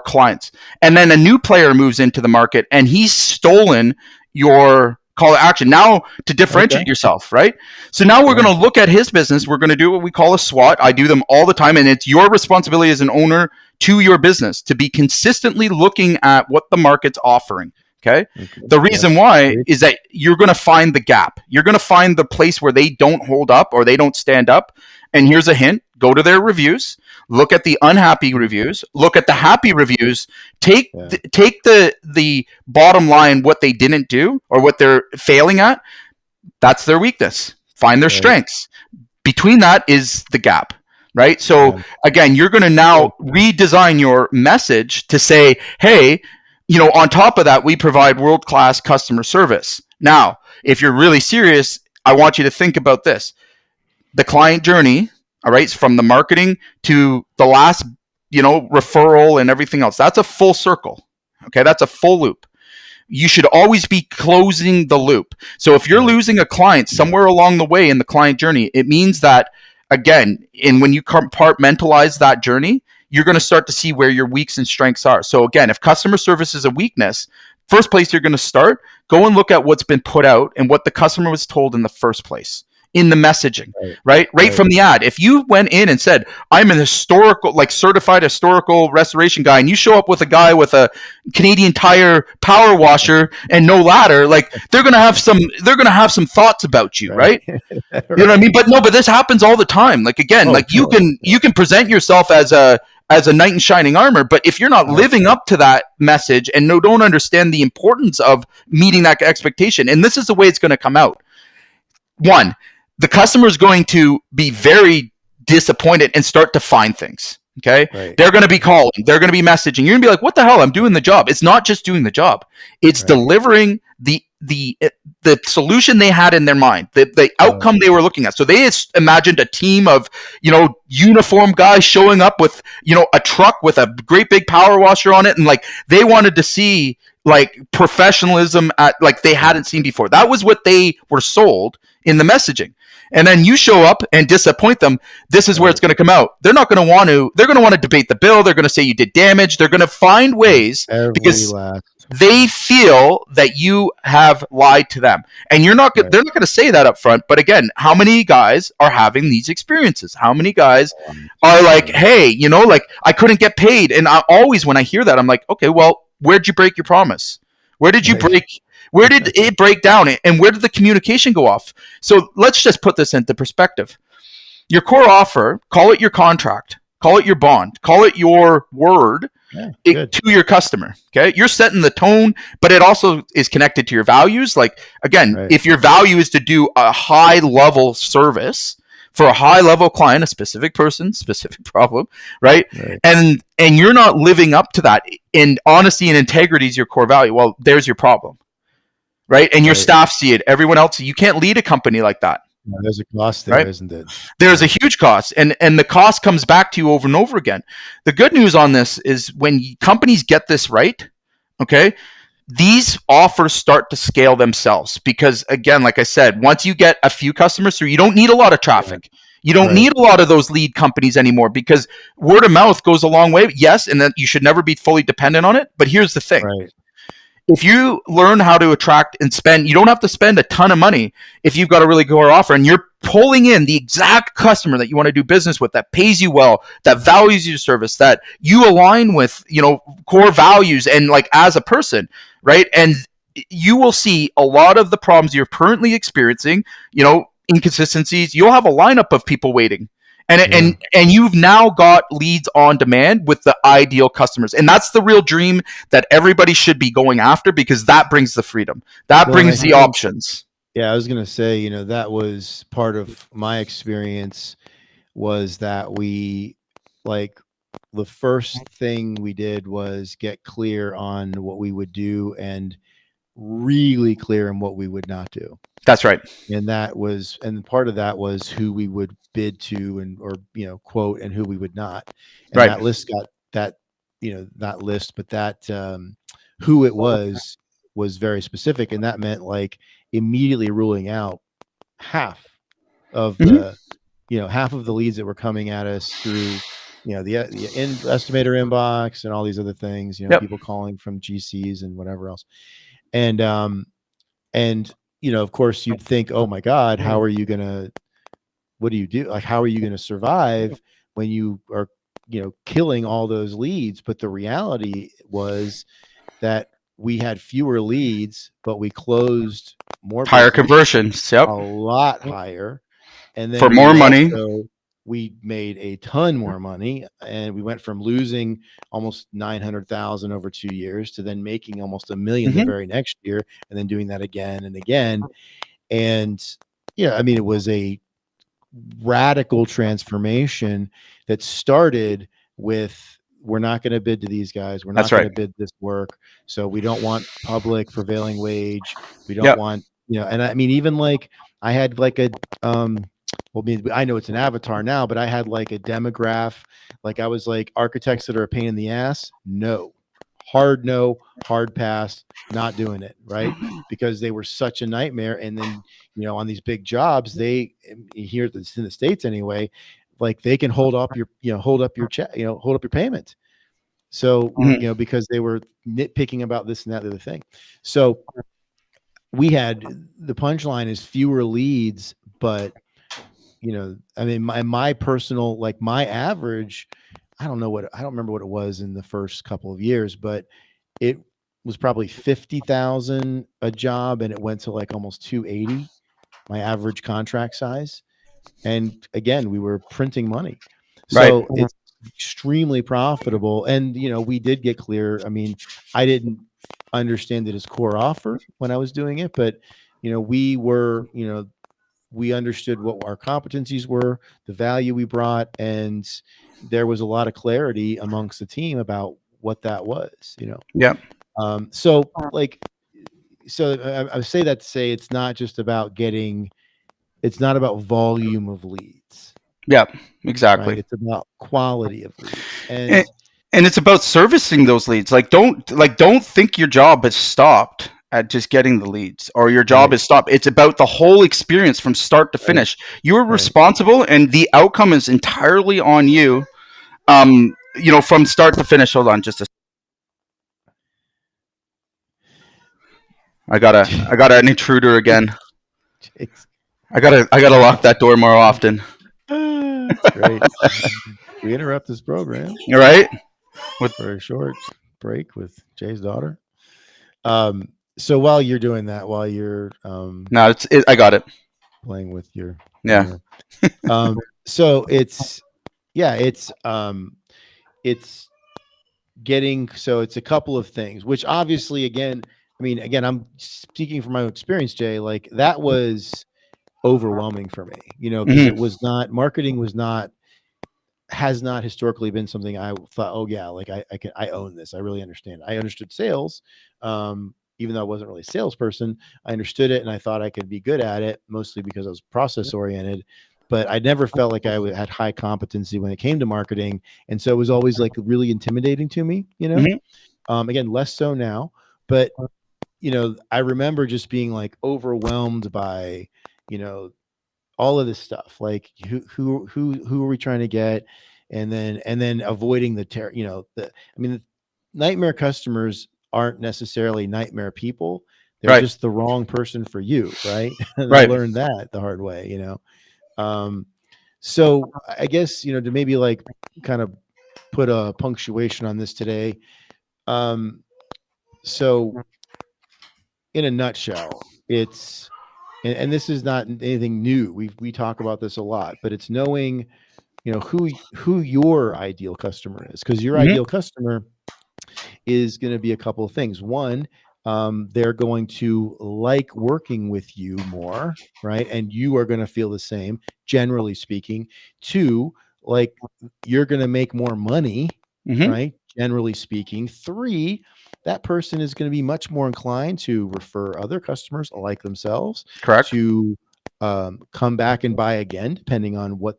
clients, and then a new player moves into the market and he's stolen your call to action now to differentiate yourself. Right. So now we're going to look at his business. We're going to do what we call a SWOT. I do them all the time. And it's your responsibility as an owner to your business to be consistently looking at what the market's offering. Okay. The reason why is that you're going to find the gap. You're going to find the place where they don't hold up or they don't stand up. And here's a hint: go to their reviews, look at the unhappy reviews, look at the happy reviews, take the bottom line, what they didn't do or what they're failing at. That's their weakness. Find their strengths. Between that is the gap, right? So again, you're going to now redesign your message to say, hey, on top of that, we provide world-class customer service. Now, if you're really serious, I want you to think about this. The client journey, all right, from the marketing to the last, referral and everything else. That's a full circle. Okay, that's a full loop. You should always be closing the loop. So if you're losing a client somewhere along the way in the client journey, it means that, again, when you compartmentalize that journey, you're going to start to see where your weaks and strengths are. So again, if customer service is a weakness, first place you're going to start, go and look at what's been put out and what the customer was told in the first place. In the messaging, right from the ad. If you went in and said, I'm an certified historical restoration guy, and you show up with a guy with a Canadian Tire power washer and no ladder, they're gonna have some thoughts about you, right? You know what I mean? But this happens all the time. You can present yourself as a knight in shining armor, but if you're not living up to that message and don't understand the importance of meeting that expectation, and this is the way it's going to come out. One, the customer is going to be very disappointed and start to find things. Okay. Right. They're going to be calling, they're going to be messaging. You're gonna be like, what the hell? I'm doing the job. It's not just doing the job. It's delivering the solution they had in their mind, the outcome they were looking at. So they imagined a team of, uniform guys showing up with, a truck with a great big power washer on it. And they wanted to see professionalism at they hadn't seen before. That was what they were sold in the messaging. And then you show up and disappoint them. This is where it's going to come out. They're not going to want to. They're going to want to debate the bill. They're going to say you did damage. They're going to find ways because they feel that you have lied to them. And you're not. They're not going to say that up front. But again, how many guys are having these experiences? How many guys are like, hey, I couldn't get paid. And when I hear that, I'm like, okay, well, where'd you break your promise? Where did you break? Where did it break down? And where did the communication go off? So let's just put this into perspective. Your core offer, call it your contract, call it your bond, call it your word to your customer. Okay. You're setting the tone, but it also is connected to your values. If your value is to do a high level service for a high level client, a specific person, specific problem, right? And you're not living up to that, and honesty and integrity is your core value. Well, there's your problem. Right. And your staff see it. Everyone else, you can't lead a company like that. No, there's a cost there, isn't it? There's a huge cost. And the cost comes back to you over and over again. The good news on this is when companies get this right, okay, these offers start to scale themselves. Because again, like I said, once you get a few customers through, you don't need a lot of traffic. You don't need a lot of those lead companies anymore, because word of mouth goes a long way. Yes. And then you should never be fully dependent on it. But here's the thing. If you learn how to attract and spend, you don't have to spend a ton of money if you've got a really good offer and you're pulling in the exact customer that you want to do business with, that pays you well, that values your service, that you align with, core values and as a person, right? And you will see a lot of the problems you're currently experiencing, inconsistencies. You'll have a lineup of people waiting. And you've now got leads on demand with the ideal customers. And that's the real dream that everybody should be going after, because that brings the freedom. That brings the options. Yeah, I was going to say, that was part of my experience, was that we, the first thing we did was get clear on what we would do and really clear on what we would not do. That's right. And part of that was who we would bid to or quote, and who we would not. And that list got not list, but that who it was very specific. And that meant immediately ruling out half of the, half of the leads that were coming at us through, the estimator inbox and all these other things, people calling from GCs and whatever else. And of course you'd think, oh my God, what do you do? How are you going to survive when you are, killing all those leads? But the reality was that we had fewer leads, but we closed more higher conversions. A lot higher. And then for more money. we made a ton more money, and we went from losing almost 900,000 over 2 years to then making almost $1 million the very next year, and then doing that again and again. And yeah, I mean, it was a radical transformation that started with, we're not going to bid to these guys. We're not going to bid this work. So we don't want public prevailing wage. We don't want, and I mean, even like I had like a, well, I know it's an avatar now, but I had like a demograph. Like I was like, architects that are a pain in the ass. No, hard pass, not doing it. Right. Because they were such a nightmare. And then, on these big jobs, they, here in the States anyway, like they can hold up your check, hold up your payment. So, because they were nitpicking about this and that other thing. So we had, the punchline is fewer leads, but I mean, my personal, like my average, I don't remember what it was in the first couple of years, but it was probably 50,000 a job, and it went to like almost 280, my average contract size. And again, we were printing money. So it's extremely profitable. And, we did get clear. I mean, I didn't understand it as core offer when I was doing it, but, we were, we understood what our competencies were, the value we brought, and there was a lot of clarity amongst the team about what that was, Yeah. So I say that to say it's not just about it's not about volume of leads. Yeah, exactly. Right? It's about quality of leads. And it's about servicing those leads. Don't think your job has stopped at just getting the leads, or your job is stopped. It's about the whole experience from start to finish. You're responsible, and the outcome is entirely on you. From start to finish. Hold on, just a. I got an intruder again. I gotta lock that door more often. That's great. We interrupt this program. All right. For a short break with Jay's daughter. So while you're doing that, while you're no, I got it. Playing with your so it's getting, so it's a couple of things, which obviously again I'm speaking from my own experience, Jay, like that was overwhelming for me, because it was not, marketing has not historically been something I thought, oh yeah, like I own this. I really understand. I understood sales. Even though I wasn't really a salesperson, I understood it and I thought I could be good at it, mostly because I was process oriented, but I never felt like I had high competency when it came to marketing. And so it was always like really intimidating to me, again, less so now, but I remember just being like overwhelmed by, all of this stuff, like who are we trying to get? And then avoiding the nightmare customers aren't necessarily nightmare people. They're just the wrong person for you. Right. And I learned that the hard way, so I guess, to maybe like kind of put a punctuation on this today. So in a nutshell, it's, and this is not anything new. We talk about this a lot, but it's knowing, who your ideal customer is, because your ideal customer is going to be a couple of things. One, they're going to like working with you more, right? And you are going to feel the same, generally speaking. Two, like you're going to make more money, right? Generally speaking. Three, that person is going to be much more inclined to refer other customers like themselves. Correct. To come back and buy again, depending on what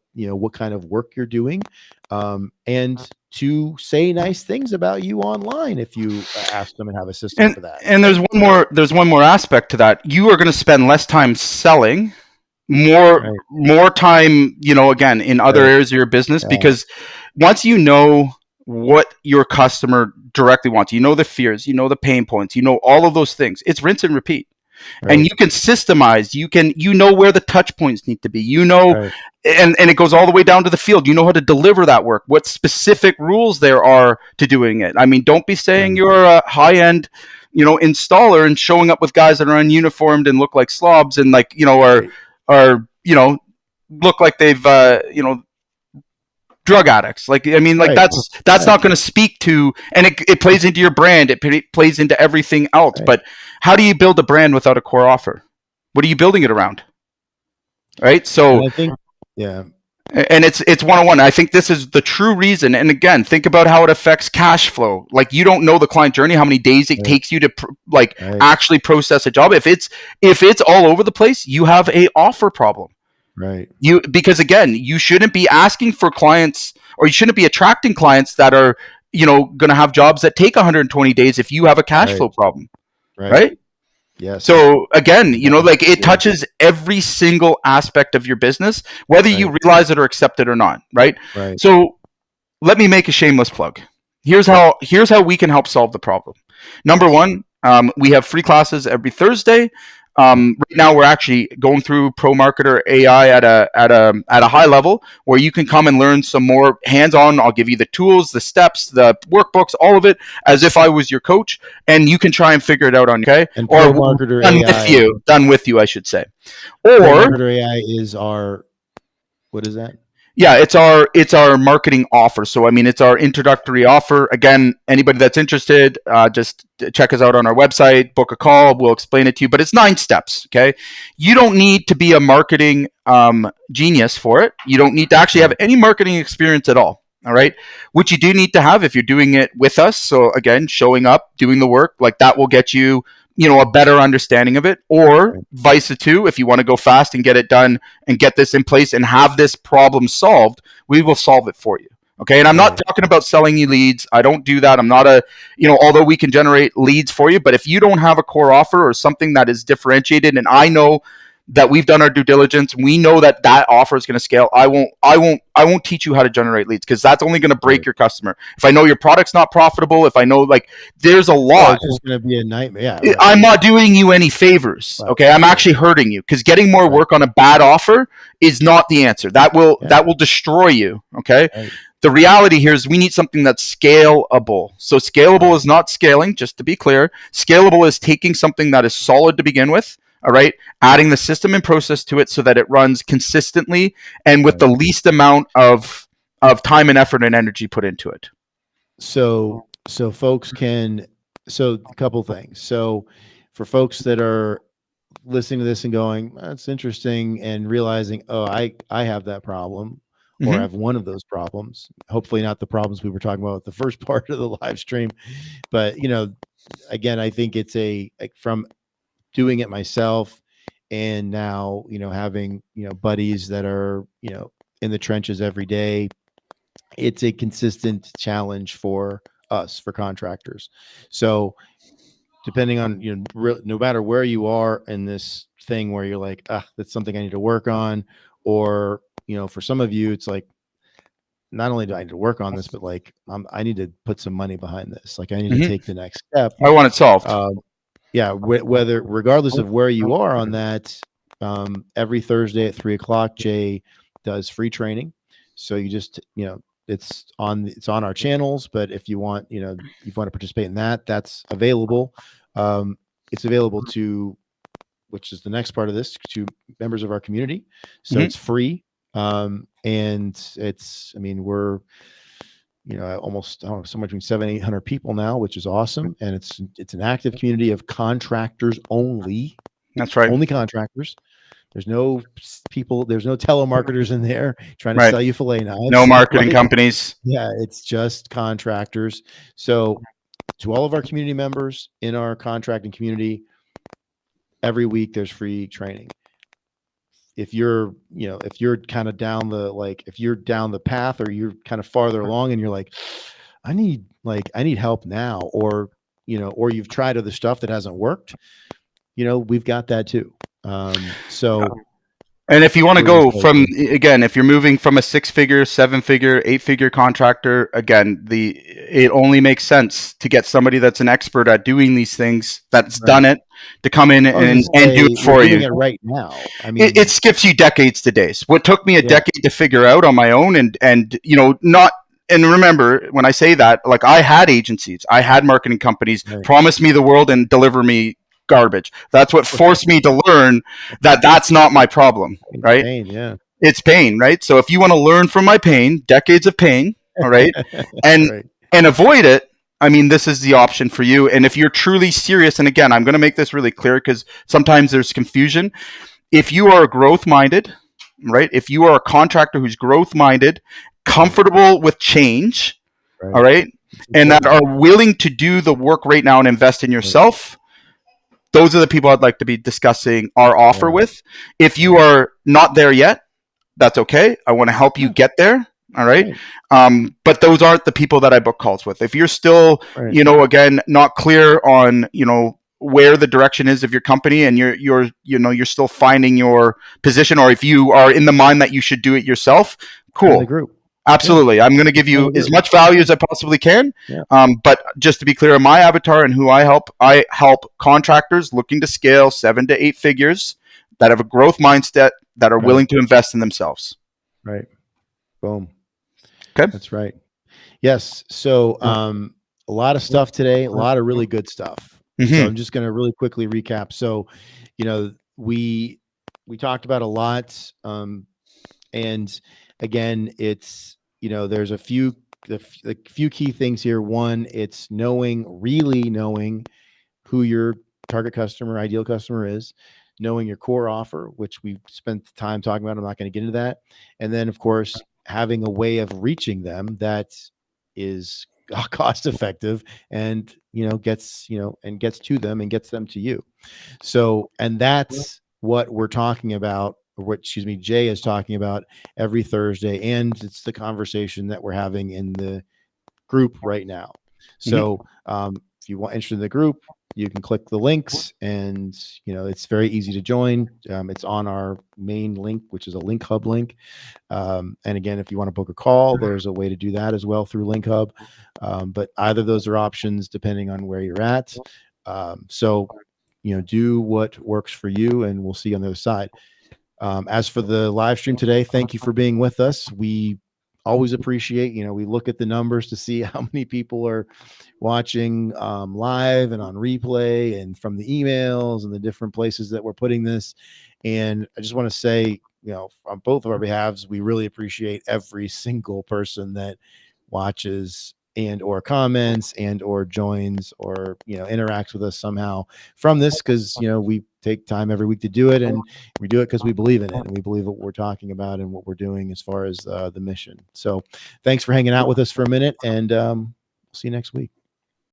kind of work you're doing, and to say nice things about you online if you ask them and have a system for that. And there's one more aspect to that. You are going to spend less time selling, more time, again, in other areas of your business, because once you know what your customer directly wants, the fears, the pain points, all of those things, it's rinse and repeat. And you can systemize, you know where the touch points need to be, and it goes all the way down to the field. You know how to deliver that work, what specific rules there are to doing it. I mean, don't be saying you're a high-end, installer and showing up with guys that are ununiformed and look like slobs and like, are look like they've, drug addicts. Like, I mean, like Right. that's not going to speak to, and it plays into your brand. It plays into everything else. Right. But how do you build a brand without a core offer? What are you building it around? Right. So And I think, yeah. And it's one-on-one. I think this is the true reason. And again, think about how it affects cash flow. Like, you don't know the client journey, how many days it takes you to actually process a job. If it's all over the place, you have a offer problem. Right. Because again, you shouldn't be asking for clients, or you shouldn't be attracting clients that are, going to have jobs that take 120 days if you have a cash flow problem. Right? Yes. So again, like, it touches every single aspect of your business, whether you realize it or accept it or not. Right. So let me make a shameless plug. Here's how we can help solve the problem. Number one, we have free classes every Thursday. Right now, we're actually going through Pro Marketer AI at a high level, where you can come and learn some more hands-on. I'll give you the tools, the steps, the workbooks, all of it, as if I was your coach, and you can try and figure it out on. Okay, and Pro Marketer AI done with you, I should say. Or Pro Marketer AI is our, what is that? Yeah, it's our marketing offer. So, I mean, it's our introductory offer. Again, anybody that's interested, just check us out on our website, book a call. We'll explain it to you. But it's 9 steps, okay? You don't need to be a marketing genius for it. You don't need to actually have any marketing experience at all, all right? What you do need to have, if you're doing it with us, so again, showing up, doing the work, like, that will get you a better understanding of it, or vice versa. If you want to go fast and get it done and get this in place and have this problem solved, we will solve it for you. Okay. And I'm not talking about selling you leads. I don't do that. I'm not although we can generate leads for you, but if you don't have a core offer or something that is differentiated, and I know that we've done our due diligence, we know that offer is going to scale, I won't teach you how to generate leads, because that's only going to break your customer. If I know your product's not profitable, if I know, like, there's a lot, it's going to be a nightmare. Yeah, I'm not doing you any favors. Okay, I'm actually hurting you, because getting more work on a bad offer is not the answer. That will destroy you. Okay. The reality here is we need something that's scalable. So scalable is not scaling, just to be clear. Scalable is taking something that is solid to begin with, all right, adding the system and process to it so that it runs consistently and with the least amount of time and effort and energy put into it. So folks can, a couple things. So for folks that are listening to this and going, that's interesting, and realizing, oh, I have that problem, or I have one of those problems, hopefully not the problems we were talking about at the first part of the live stream. But, again, I think it's from doing it myself, and now, having, buddies that are, in the trenches every day, it's a consistent challenge for us, for contractors. So depending on, no matter where you are in this thing where you're like, that's something I need to work on, or, for some of you, it's like, not only do I need to work on this, but like, I need to put some money behind this. Like, I need to take the next step. I want it solved. Yeah, regardless of where you are on that, every Thursday at 3:00, Jay does free training. So you just, it's on our channels, but if you want, if you want to participate in that, that's available. It's available to, which is the next part of this, to members of our community. So it's free. And it's, we're, almost, somewhere between 700-800 people now, which is awesome. And it's an active community of contractors only. That's right. Only contractors. There's no people, there's no telemarketers in there trying to sell you filet knives. No marketing companies. Yeah, it's just contractors. So to all of our community members in our contracting community, every week there's free training. If you're, if you're kind of down the path, or you're kind of farther along and you're like, I need help now, or, or you've tried other stuff that hasn't worked, we've got that too. And if you want to go from, again, if you're moving from a 6-figure, 7-figure, 8-figure contractor, again, it only makes sense to get somebody that's an expert at doing these things, that's done it, to come in and do it for you. Doing it right now. It skips you decades to days. What took me a decade to figure out on my own, and remember, when I say that, like, I had agencies, I had marketing companies promise me the world and deliver me garbage. That's what forced me to learn that that's not my problem, right? Yeah. It's pain, right? So if you want to learn from my pain, decades of pain, all right, and Right. and avoid it, I mean, this is the option for you. And if you're truly serious, and again, I'm going to make this really clear because sometimes there's confusion. If you are growth minded, right? If you are a contractor who's growth minded, comfortable with change, Right. all right, and that are willing to do the work right now and invest in yourself, those are the people I'd like to be discussing our offer with. If you are not there yet, that's okay. I want to help you get there. All right. But those aren't the people that I book calls with. If you're still, again, not clear on, where the direction is of your company and you're still finding your position, or if you are in the mind that you should do it yourself, cool. The group. Absolutely. Yeah. I'm going to give you as much value as I possibly can. Yeah. But just to be clear, my avatar and who I help contractors looking to scale 7 to 8 figures that have a growth mindset, that are willing to invest in themselves. Right. Boom. Okay. That's right. Yes. So a lot of stuff today, a lot of really good stuff. Mm-hmm. So I'm just going to really quickly recap. So, we talked about a lot. And again, it's, there's a few key things here. One, it's really knowing who your target customer, ideal customer is, knowing your core offer, which we spent time talking about. I'm not going to get into that. And then, of course, having a way of reaching them that is cost effective and, gets to them and gets them to you. So, and that's what we're talking about, or what, Jay is talking about every Thursday. And it's the conversation that we're having in the group right now. So, if you want interested in the group, you can click the links, and it's very easy to join. It's on our main link, which is a Link Hub link. And again, if you want to book a call, there's a way to do that as well through Link Hub. But either of those are options depending on where you're at. So, do what works for you, and we'll see you on the other side. As for the live stream today, thank you for being with us. We always appreciate, we look at the numbers to see how many people are watching live and on replay, and from the emails and the different places that we're putting this. And I just want to say, on both of our behalves, we really appreciate every single person that watches and or comments and or joins or interacts with us somehow from this, because we take time every week to do it, and we do it because we believe in it, and we believe what we're talking about and what we're doing as far as the mission. So thanks for hanging out with us for a minute, and see you next week.